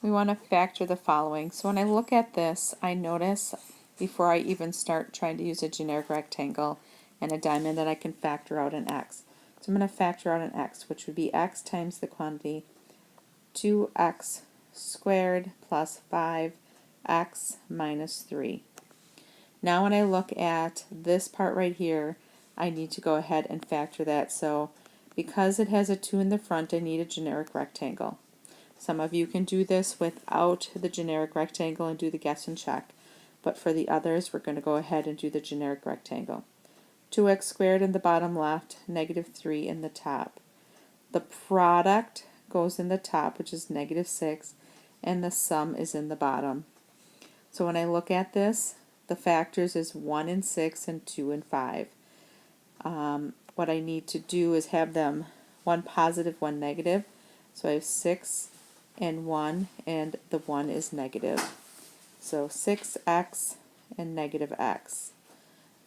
we want to factor the following. So when I look at this, I notice before I even start trying to use a generic rectangle and a diamond that I can factor out an x. So I'm going to factor out an x, which would be x times the quantity 2x squared plus 5x minus 3. Now when I look at this part right here, I need to go ahead and factor that. So because it has a 2 in the front, I need a generic rectangle. Some of you can do this without the generic rectangle and do the guess and check. But for the others, we're going to go ahead and do the generic rectangle. 2x squared in the bottom left, negative 3 in the top. The product goes in the top, which is negative 6, and the sum is in the bottom. So when I look at this, the factors is 1 and 6 and 2 and 5. What I need to do is have them one positive, one negative. So I have 6 and 1, and the 1 is negative. So 6x and negative x.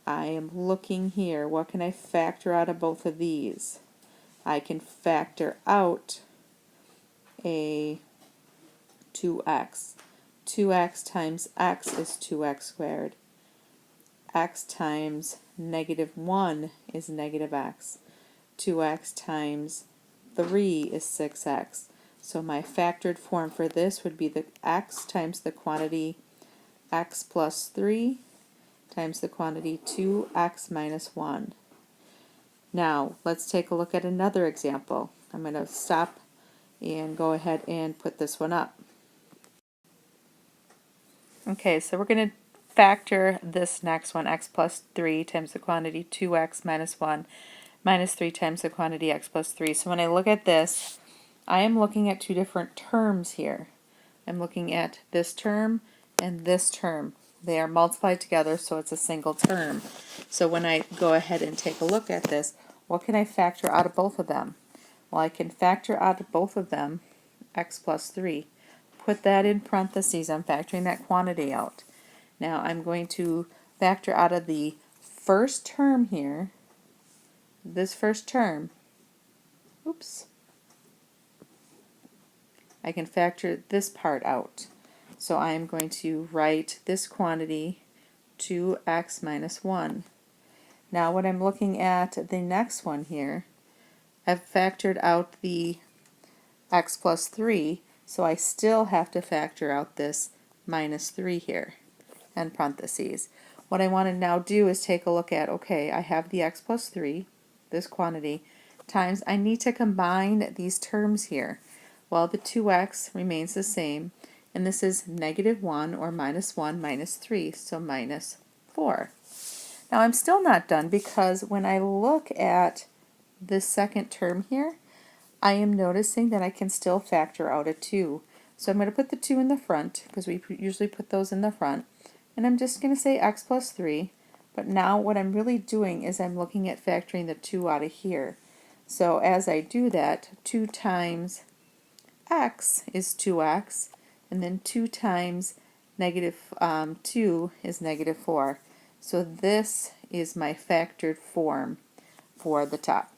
I am looking here, what can I factor out of both of these? I can factor out a 2x. 2x times x is 2x squared. X times negative 1 is negative x. 2x times 3 is 6x. So my factored form for this would be the x times the quantity x plus 3 times the quantity 2x minus 1. Now let's take a look at another example. I'm going to stop and go ahead and put this one up. Okay, so we're going to factor this next one, x plus 3 times the quantity 2x minus 1 minus 3 times the quantity x plus 3. So when I look at this, I am looking at two different terms here. I'm looking at this term and this term. They are multiplied together, so it's a single term. So when I go ahead and take a look at this, what can I factor out of both of them? Well, I can factor out of both of them x plus 3. Put that in parentheses. I'm factoring that quantity out. Now I'm going to factor out of the first term here, this first term. Oops. I can factor this part out. So I am going to write this quantity 2x minus 1. Now when I'm looking at the next one here, I've factored out the x plus 3, so I still have to factor out this minus 3 here and parentheses. What I want to now do is take a look at, okay, I have the x plus 3, this quantity, times, I need to combine these terms here. Well, the 2x remains the same, and this is negative 1 or minus 1 minus 3, so minus 4. Now I'm still not done because when I look at this second term here, I am noticing that I can still factor out a 2. So I'm going to put the 2 in the front because we usually put those in the front. And I'm just going to say x plus 3. But now what I'm really doing is I'm looking at factoring the 2 out of here. So as I do that, 2 times x is 2x. And then 2 times negative 2 is negative 4. So this is my factored form for the top.